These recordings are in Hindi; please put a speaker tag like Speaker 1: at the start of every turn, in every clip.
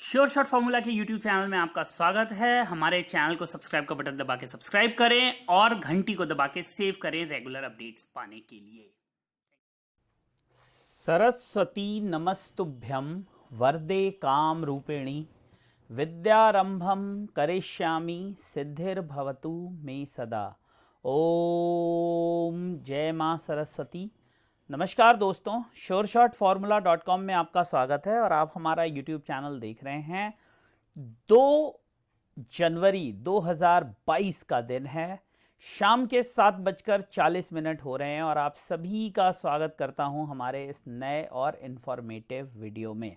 Speaker 1: श्योर शॉट फॉर्मूला के YouTube चैनल में आपका स्वागत है। हमारे चैनल को सब्सक्राइब का बटन दबा के सब्सक्राइब करें और घंटी को दबा के सेव करें रेगुलर अपडेट्स पाने के लिए।
Speaker 2: सरस्वती नमस्तुभ्यं वरदे काम रूपिणी विद्यारंभम करिष्यामि सिद्धिर्भवतु मे सदा। ओम जय मां सरस्वती। नमस्कार दोस्तों, sureshotformula.com में आपका स्वागत है और आप हमारा YouTube चैनल देख रहे हैं। 2 जनवरी 2022 का दिन है, शाम के 7:40 हो रहे हैं और आप सभी का स्वागत करता हूं हमारे इस नए और इंफॉर्मेटिव वीडियो में।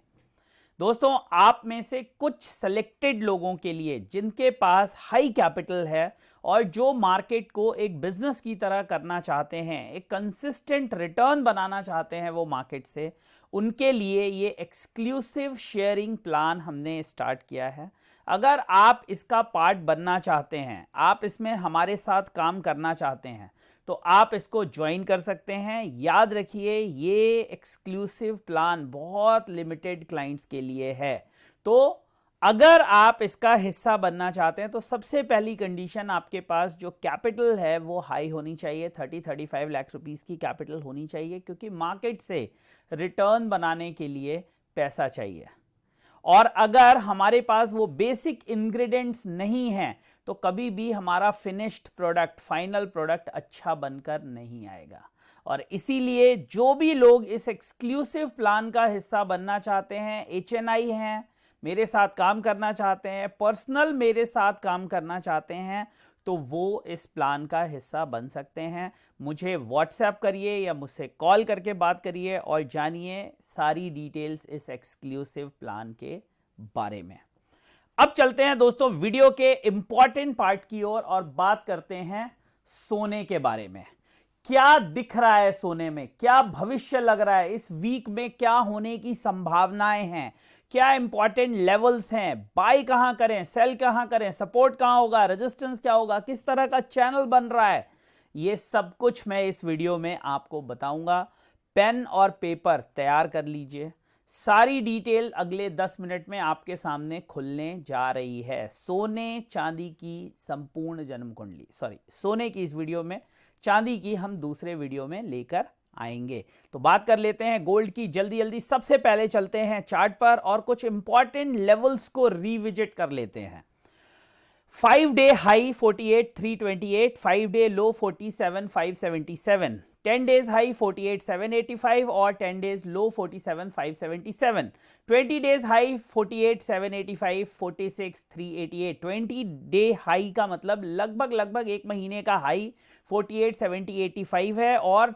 Speaker 2: दोस्तों, आप में से कुछ सेलेक्टेड लोगों के लिए जिनके पास हाई कैपिटल है और जो मार्केट को एक बिजनेस की तरह करना चाहते हैं, एक कंसिस्टेंट रिटर्न बनाना चाहते हैं वो मार्केट से, उनके लिए ये एक्सक्लूसिव शेयरिंग प्लान हमने स्टार्ट किया है। अगर आप इसका पार्ट बनना चाहते हैं, आप इसमें हमारे साथ काम करना चाहते हैं, तो आप इसको ज्वाइन कर सकते हैं। याद रखिए, ये एक्सक्लूसिव प्लान बहुत लिमिटेड क्लाइंट्स के लिए है। तो अगर आप इसका हिस्सा बनना चाहते हैं तो सबसे पहली कंडीशन, आपके पास जो कैपिटल है वो हाई होनी चाहिए। 30-35 लाख रुपीस की कैपिटल होनी चाहिए, क्योंकि मार्केट से रिटर्न बनाने के लिए पैसा चाहिए। और अगर हमारे पास वो बेसिक इंग्रेडिएंट्स नहीं हैं तो कभी भी हमारा फिनिश्ड प्रोडक्ट, फाइनल प्रोडक्ट अच्छा बनकर नहीं आएगा। और इसीलिए जो भी लोग इस एक्सक्लूसिव प्लान का हिस्सा बनना चाहते हैं, HNI हैं, मेरे साथ काम करना चाहते हैं, पर्सनल मेरे साथ काम करना चाहते हैं, तो वो इस प्लान का हिस्सा बन सकते हैं। मुझे व्हाट्सएप करिए या मुझसे कॉल करके बात करिए और जानिए सारी डिटेल्स इस एक्सक्लूसिव प्लान के बारे में। अब चलते हैं दोस्तों वीडियो के इंपॉर्टेंट पार्ट की ओर और बात करते हैं सोने के बारे में। क्या दिख रहा है सोने में, क्या भविष्य लग रहा है, इस वीक में क्या होने की संभावनाएं हैं, क्या इंपॉर्टेंट लेवल्स हैं, बाय कहां करें, सेल कहां करें, सपोर्ट कहां होगा, रेजिस्टेंस क्या होगा, किस तरह का चैनल बन रहा है, ये सब कुछ मैं इस वीडियो में आपको बताऊंगा। पेन और पेपर तैयार कर लीजिए, सारी डिटेल अगले 10 मिनट में आपके सामने खुलने जा रही है। सोने चांदी की संपूर्ण जन्म कुंडली, सोने की इस वीडियो में, चांदी की हम दूसरे वीडियो में लेकर आएंगे। तो बात कर लेते हैं गोल्ड की जल्दी जल्दी। सबसे पहले चलते हैं चार्ट पर और कुछ इंपॉर्टेंट लेवल्स को रिविजिट कर लेते हैं। 5-day हाई 48,328, 5-day लो 47,577, 10 days हाई 48,785 और 10 days लो 47,577, 20 days हाई 48,785, 46,388। 20 डे हाई का मतलब लगभग एक महीने का हाई 48,785 है और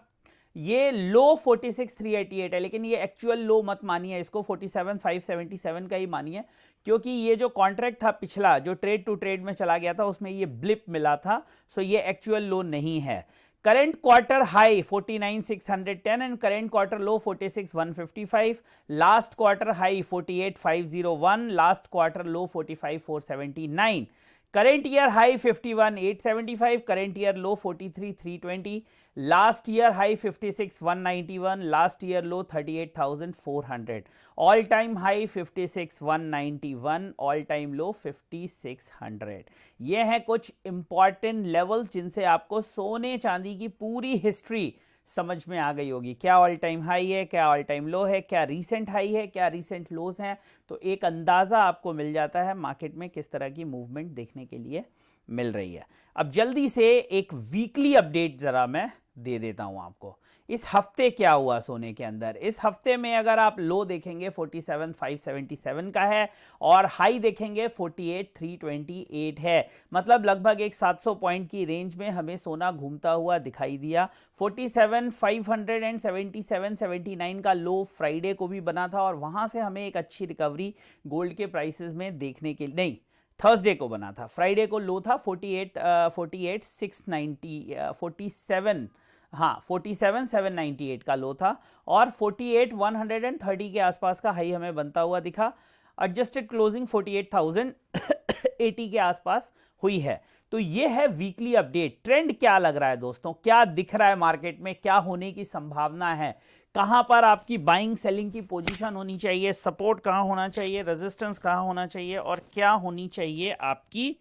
Speaker 2: ये लो 46,388 है, लेकिन ये एक्चुअल लो मत मानिए, इसको 47,577 का ही मानिए, क्योंकि ये जो कॉन्ट्रैक्ट था पिछला, जो ट्रेड टू ट्रेड में चला गया था, उसमें ये ब्लिप मिला था, सो ये एक्चुअल लो नहीं है। Current quarter high 49,610 and current quarter low 46,155, last quarter high 48,501, last quarter low 45,479, current year high 51,875, current year low 43,320, last year high 56,191, last year low 38,400, all time high 56,191, all time low 5,600। ये हैं कुछ इंपॉर्टेंट लेवल्स जिनसे आपको सोने चांदी की पूरी हिस्ट्री समझ में आ गई होगी। क्या ऑल टाइम हाई है, क्या ऑल टाइम लो है, क्या रीसेंट हाई है, क्या रीसेंट लोज हैं, तो एक अंदाज़ा आपको मिल जाता है मार्केट में किस तरह की मूवमेंट देखने के लिए मिल रही है। अब जल्दी से एक वीकली अपडेट ज़रा मैं दे देता हूं आपको। इस हफ्ते क्या हुआ सोने के अंदर। इस हफ्ते में अगर आप लो देखेंगे 47,577 का है और हाई देखेंगे 48,328 है, मतलब लगभग एक 700 पॉइंट की रेंज में हमें सोना घूमता हुआ दिखाई दिया। 47,577-79 का लो फ्राइडे को भी बना था और वहां से हमें एक अच्छी रिकवरी गोल्ड के प्राइसेस में देखने के नहीं, थर्सडे को बना था। फ्राइडे को लो था 47,798 का लो था और 48,130 के आसपास का हाई हमें बनता हुआ दिखा। एडजस्टेड क्लोजिंग 48,080 के आसपास हुई है। तो ये है वीकली अपडेट। ट्रेंड क्या लग रहा है दोस्तों, क्या दिख रहा है मार्केट में, क्या होने की संभावना है, कहाँ पर आपकी बाइंग सेलिंग की पोजीशन होनी चाहिए, सपोर्ट कहाँ होना चाहिए, रेजिस्टेंस कहाँ होना चाहिए और क्या होनी चाहिए आपकी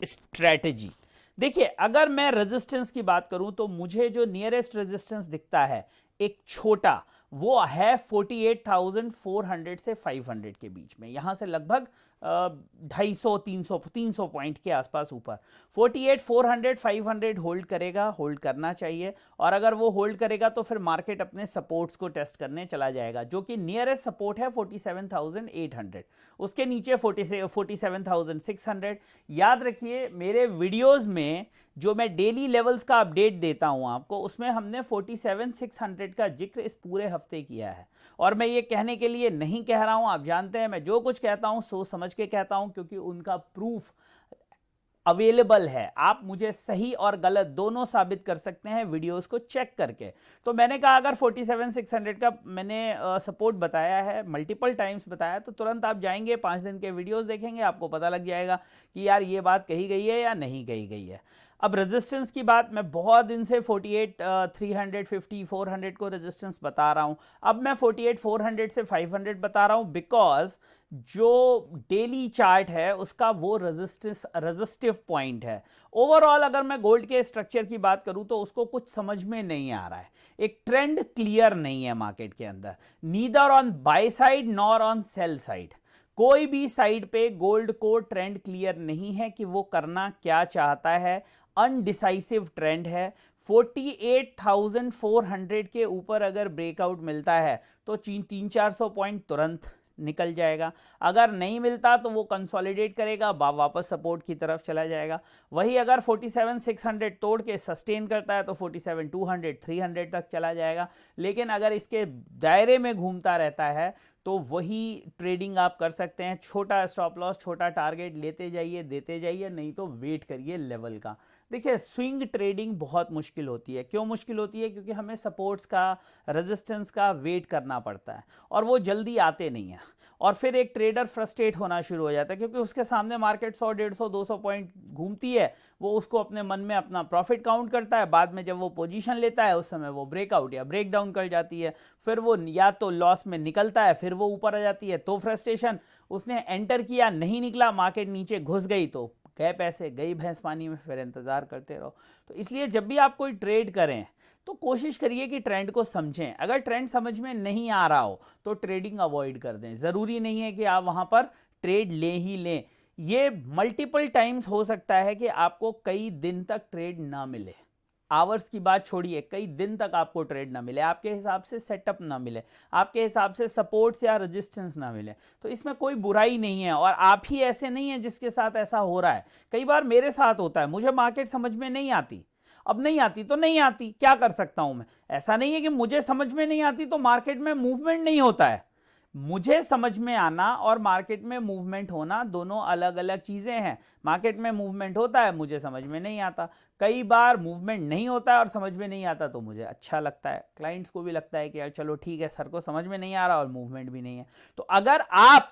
Speaker 2: स्ट्रेटजी। देखिए, अगर मैं रेजिस्टेंस की बात करूं तो मुझे जो नियरेस्ट रेजिस्टेंस दिखता है एक छोटा, वो है 48,400 से 500 के बीच में, यहां से लगभग 250-300 पॉइंट के आसपास ऊपर 48,400 500 होल्ड करेगा, होल्ड करना चाहिए। और अगर वो होल्ड करेगा तो फिर मार्केट अपने सपोर्ट्स को टेस्ट करने चला जाएगा, जो कि नियरेस्ट सपोर्ट है 47,800, उसके नीचे 47,600। याद रखिए, मेरे वीडियोस में जो मैं डेली लेवल्स का अपडेट देता हूं आपको, उसमें हमने 47,600 का जिक्र इस पूरे हफ्ते किया है। और मैं ये कहने के लिए नहीं कह रहा हूं, आप जानते हैं मैं जो कुछ कहता हूं सोच समझ के कहता हूं, क्योंकि उनका प्रूफ अवेलेबल है। आप मुझे सही और गलत दोनों साबित कर सकते हैं वीडियोस को चेक करके। तो मैंने कहा अगर 47,600 का मैंने सपोर्ट बताया है, मल्टीपल टाइम्स बताया, तो तुरंत आप जाएंगे 5 दिन के वीडियोस देखेंगे, आपको पता लग जाएगा कि यार ये बात कही गई है या नहीं कही गई है। अब रेजिस्टेंस की बात, मैं बहुत दिन से 48,350 400 को रेजिस्टेंस बता रहा हूं। अब मैं 48,400 से 500 बता रहा हूं, बिकॉज जो डेली चार्ट है उसका वो रेजिस्टिव पॉइंट है। ओवरऑल अगर मैं गोल्ड के स्ट्रक्चर की बात करूं तो उसको कुछ समझ में नहीं आ रहा है, एक ट्रेंड क्लियर नहीं है मार्केट के अंदर, neither on by side nor on sell side. कोई भी साइड पे गोल्ड को ट्रेंड क्लियर नहीं है कि वो करना क्या चाहता है, अनडिसाइसिव ट्रेंड है। 48,400 के ऊपर अगर ब्रेकआउट मिलता है तो 300-400 पॉइंट तुरंत निकल जाएगा, अगर नहीं मिलता तो वो कंसोलिडेट करेगा, वापस सपोर्ट की तरफ चला जाएगा। वही अगर 47,600 तोड़ के सस्टेन करता है तो 47,200 300 तक चला जाएगा। लेकिन अगर इसके दायरे में घूमता रहता है तो वही ट्रेडिंग आप कर सकते हैं, छोटा स्टॉप लॉस, छोटा टारगेट लेते जाइए, देते जाइए, नहीं तो वेट करिए लेवल का। देखिए, स्विंग ट्रेडिंग बहुत मुश्किल होती है। क्यों मुश्किल होती है? क्योंकि हमें सपोर्ट्स का, रेजिस्टेंस का वेट करना पड़ता है और वो जल्दी आते नहीं हैं। और फिर एक ट्रेडर फ्रस्ट्रेट होना शुरू हो जाता है, क्योंकि उसके सामने मार्केट 100, 150, 200 पॉइंट घूमती है, वो उसको अपने मन में अपना प्रॉफिट काउंट करता है। बाद में जब वो पोजीशन लेता है उस समय वो ब्रेकआउट या ब्रेक डाउन कर जाती है, फिर वो या तो लॉस में निकलता है, फिर वो ऊपर आ जाती है, तो फ्रस्ट्रेशन, उसने एंटर किया नहीं निकला, मार्केट नीचे घुस गई तो गए पैसे, गई भैंस पानी में, फिर इंतजार करते रहो। तो इसलिए जब भी आप कोई ट्रेड करें तो कोशिश करिए कि ट्रेंड को समझें। अगर ट्रेंड समझ में नहीं आ रहा हो तो ट्रेडिंग अवॉइड कर दें। ज़रूरी नहीं है कि आप वहाँ पर ट्रेड ले ही लें, ये मल्टीपल टाइम्स हो सकता है कि आपको कई दिन तक ट्रेड ना मिले। आवर्स की बात छोड़िए, कई दिन तक आपको ट्रेड ना मिले, आपके हिसाब से सेटअप ना मिले, आपके हिसाब से सपोर्ट्स या रेजिस्टेंस ना मिले, तो इसमें कोई बुराई नहीं है। और आप ही ऐसे नहीं है जिसके साथ ऐसा हो रहा है, कई बार मेरे साथ होता है। मुझे मार्केट समझ में नहीं आती, अब नहीं आती तो नहीं आती, क्या कर सकता हूं मैं। ऐसा नहीं है कि मुझे समझ में नहीं आती तो मार्केट में मूवमेंट नहीं होता है। मुझे समझ में आना और मार्केट में मूवमेंट होना दोनों अलग अलग चीजें हैं। मार्केट में मूवमेंट होता है, मुझे समझ में नहीं आता। कई बार मूवमेंट नहीं होता है और समझ में नहीं आता तो मुझे अच्छा लगता है, क्लाइंट्स को भी लगता है कि यार चलो ठीक है, सर को समझ में नहीं आ रहा और मूवमेंट भी नहीं है। तो अगर आप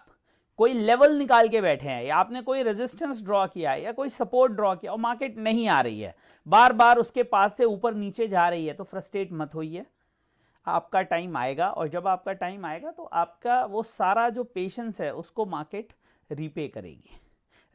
Speaker 2: कोई लेवल निकाल के बैठे हैं या आपने कोई रेजिस्टेंस ड्रॉ किया है या कोई सपोर्ट ड्रॉ किया और मार्केट नहीं आ रही है, बार बार उसके पास से ऊपर नीचे जा रही है, तो फ्रस्ट्रेट मत होइए। आपका टाइम आएगा, और जब आपका टाइम आएगा तो आपका वो सारा जो पेशेंस है उसको मार्केट रीपे करेगी।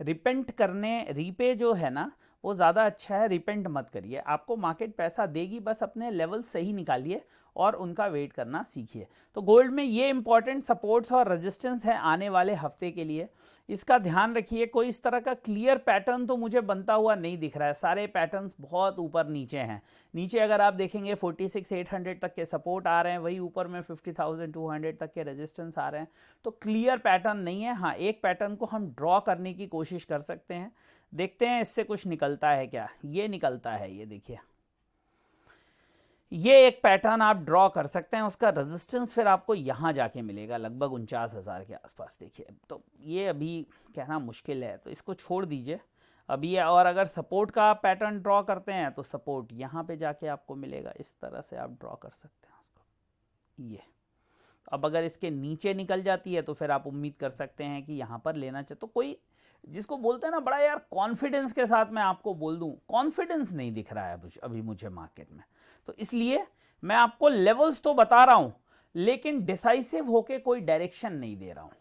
Speaker 2: रिपेंट करने, रीपे जो है ना वो ज़्यादा अच्छा है, रिपेंट मत करिए। आपको मार्केट पैसा देगी, बस अपने लेवल सही निकालिए और उनका वेट करना सीखिए। तो गोल्ड में ये इंपॉर्टेंट सपोर्ट्स और रेजिस्टेंस है आने वाले हफ्ते के लिए, इसका ध्यान रखिए। कोई इस तरह का क्लियर पैटर्न तो मुझे बनता हुआ नहीं दिख रहा है, सारे पैटर्न्स बहुत ऊपर नीचे हैं। नीचे अगर आप देखेंगे 46,800 तक के सपोर्ट आ रहे हैं, वही ऊपर में 50,200 तक के रेजिस्टेंस आ रहे हैं। तो क्लियर पैटर्न नहीं है। हाँ, एक पैटर्न को हम ड्रॉ करने की कोशिश कर सकते हैं, देखते हैं इससे कुछ निकलता है क्या। ये निकलता है, ये देखिए, ये एक पैटर्न आप ड्रॉ कर सकते हैं। उसका रेजिस्टेंस फिर आपको यहाँ जाके मिलेगा लगभग 49,000 के आसपास। देखिए, तो ये अभी कहना मुश्किल है, तो इसको छोड़ दीजिए अभी। और अगर सपोर्ट का आप पैटर्न ड्रॉ करते हैं तो सपोर्ट यहाँ पे जाके आपको मिलेगा, इस तरह से आप ड्रॉ कर सकते हैं उसको। ये अब अगर इसके नीचे निकल जाती है तो फिर आप उम्मीद कर सकते हैं कि यहाँ पर लेना चाहिए। तो कोई जिसको बोलते हैं ना बड़ा यार कॉन्फिडेंस के साथ मैं आपको बोल दूं, कॉन्फिडेंस नहीं दिख रहा है अभी मुझे मार्केट में। तो इसलिए मैं आपको लेवल्स तो बता रहा हूं, लेकिन डिसाइसिव होके कोई डायरेक्शन नहीं दे रहा हूँ।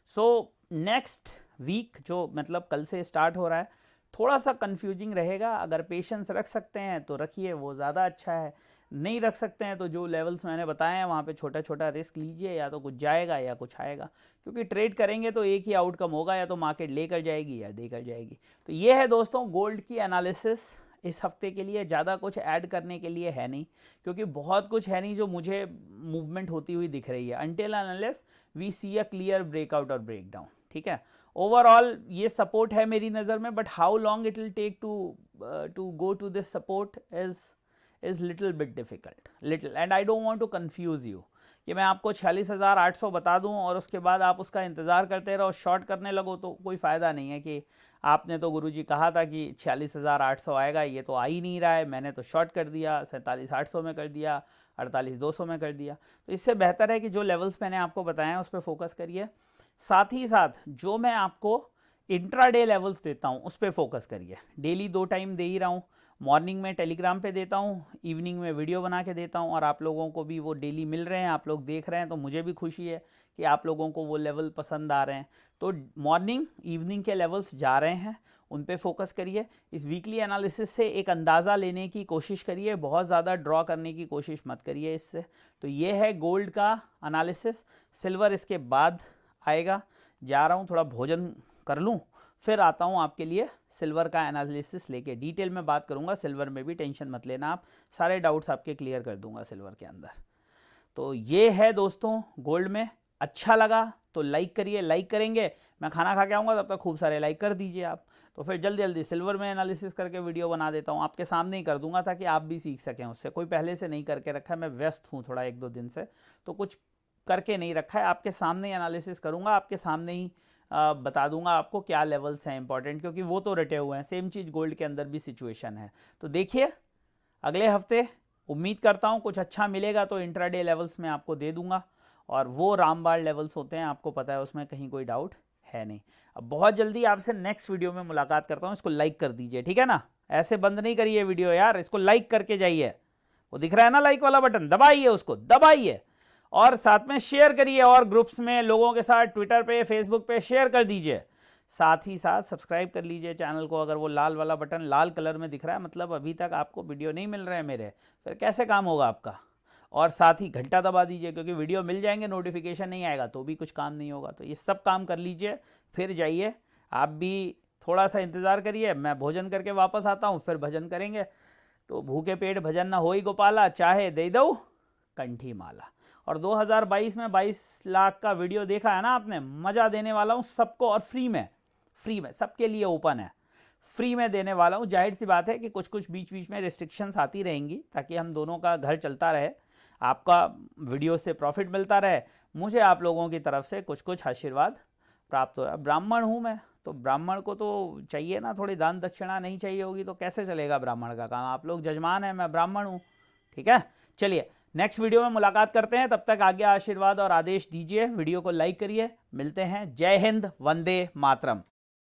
Speaker 2: सो नेक्स्ट वीक जो मतलब कल से स्टार्ट हो रहा है थोड़ा सा कंफ्यूजिंग रहेगा। अगर पेशेंस रख सकते हैं तो रखिए, वो ज़्यादा अच्छा है। नहीं रख सकते हैं तो जो लेवल्स मैंने बताए हैं वहाँ पे छोटा छोटा रिस्क लीजिए, या तो कुछ जाएगा या कुछ आएगा, क्योंकि ट्रेड करेंगे तो एक ही आउटकम होगा, या तो मार्केट लेकर जाएगी या देकर जाएगी। तो ये है दोस्तों गोल्ड की एनालिसिस इस हफ्ते के लिए। ज़्यादा कुछ ऐड करने के लिए है नहीं, क्योंकि बहुत कुछ है नहीं जो मुझे मूवमेंट होती हुई दिख रही है until unless we see a clear breakout और ब्रेकडाउन। ठीक है, ओवरऑल ये सपोर्ट है मेरी नज़र में, but how long it will take to go to this support is little bit difficult, little, and I don't want to confuse you कि मैं आपको 46,800 बता दूं और उसके बाद आप उसका इंतज़ार करते रहो, शॉर्ट करने लगो, तो कोई फ़ायदा नहीं है कि आपने तो गुरुजी कहा था कि 46,800 आएगा, ये तो आ ही नहीं रहा है, मैंने तो शॉर्ट कर दिया, 47,800 में कर दिया, 48,200 में कर दिया। तो इससे बेहतर है कि जो लेवल्स मैंने आपको बताए हैं उस पर फोकस करिए। साथ ही साथ जो मैं आपको इंट्राडे लेवल्स देता हूँ उस पर फोकस करिए। डेली 2 टाइम दे ही रहा हूँ, मॉर्निंग में टेलीग्राम पे देता हूँ, इवनिंग में वीडियो बना के देता हूँ, और आप लोगों को भी वो डेली मिल रहे हैं, आप लोग देख रहे हैं, तो मुझे भी खुशी है कि आप लोगों को वो लेवल पसंद आ रहे हैं। तो मॉर्निंग इवनिंग के लेवल्स जा रहे हैं, उन पे फोकस करिए। इस वीकली एनालिसिस से एक अंदाज़ा लेने की कोशिश करिए, बहुत ज़्यादा ड्रॉ करने की कोशिश मत करिए इससे। तो ये है गोल्ड का एनालिसिस। सिल्वर इसके बाद आएगा। जा रहा हूँ, थोड़ा भोजन कर लूँ, फिर आता हूँ आपके लिए सिल्वर का एनालिसिस लेके। डिटेल में बात करूँगा सिल्वर में भी, टेंशन मत लेना आप, सारे डाउट्स आपके क्लियर कर दूंगा सिल्वर के अंदर। तो ये है दोस्तों गोल्ड में। अच्छा लगा तो लाइक करिए, लाइक करेंगे, मैं खाना खा के आऊँगा, तब तक खूब सारे लाइक कर दीजिए आप। तो फिर जल्दी जल्दी सिल्वर में एनालिसिस करके वीडियो बना देता हूँ, आपके सामने ही कर दूंगा ताकि आप भी सीख सकें उससे। कोई पहले से नहीं करके रखा है, मैं व्यस्त हूँ थोड़ा 1-2 दिन से, तो कुछ करके नहीं रखा है, आपके सामने ही एनालिसिस करूँगा, आपके सामने ही बता दूंगा आपको क्या लेवल्स हैं इंपॉर्टेंट, क्योंकि वो तो रटे हुए हैं। सेम चीज़ गोल्ड के अंदर भी सिचुएशन है। तो देखिए अगले हफ्ते उम्मीद करता हूँ कुछ अच्छा मिलेगा, तो इंट्राडे लेवल्स में आपको दे दूंगा, और वो रामबाण लेवल्स होते हैं, आपको पता है, उसमें कहीं कोई डाउट है नहीं। अब बहुत जल्दी आपसे नेक्स्ट वीडियो में मुलाकात करता हूँ। इसको लाइक कर दीजिए, ठीक है ना, ऐसे बंद नहीं करिए वीडियो यार, इसको लाइक करके जाइए। वो दिख रहा है ना लाइक वाला बटन, दबाइए, उसको दबाइए, और साथ में शेयर करिए, और ग्रुप्स में लोगों के साथ ट्विटर पे फेसबुक पे शेयर कर दीजिए। साथ ही साथ सब्सक्राइब कर लीजिए चैनल को। अगर वो लाल वाला बटन लाल कलर में दिख रहा है, मतलब अभी तक आपको वीडियो नहीं मिल रहे हैं मेरे, फिर कैसे काम होगा आपका। और साथ ही घंटा दबा दीजिए, क्योंकि वीडियो मिल जाएंगे, नोटिफिकेशन नहीं आएगा तो भी कुछ काम नहीं होगा। तो ये सब काम कर लीजिए, फिर जाइए। आप भी थोड़ा सा इंतज़ार करिए, मैं भोजन करके वापस आता हूँ, फिर भजन करेंगे। तो भूखे पेट भजन न होई गोपाला, चाहे दे दो कंठी माला। और 2022 में 22 लाख का वीडियो देखा है ना आपने, मज़ा देने वाला हूँ सबको, और फ्री में सबके लिए ओपन है, फ्री में देने वाला हूँ। जाहिर सी बात है कि कुछ कुछ बीच बीच में रिस्ट्रिक्शंस आती रहेंगी, ताकि हम दोनों का घर चलता रहे, आपका वीडियो से प्रॉफिट मिलता रहे, मुझे आप लोगों की तरफ से कुछ कुछ आशीर्वाद प्राप्त हो। ब्राह्मण हूँ मैं, तो ब्राह्मण को तो चाहिए ना थोड़ी दान दक्षिणा, नहीं चाहिए होगी तो कैसे चलेगा ब्राह्मण का काम। आप लोग जजमान हैं, मैं ब्राह्मण हूँ, ठीक है। चलिए नेक्स्ट वीडियो में मुलाकात करते हैं, तब तक आज्ञा, आशीर्वाद और आदेश दीजिए। वीडियो को लाइक करिए, मिलते हैं। जय हिंद, वंदे मातरम।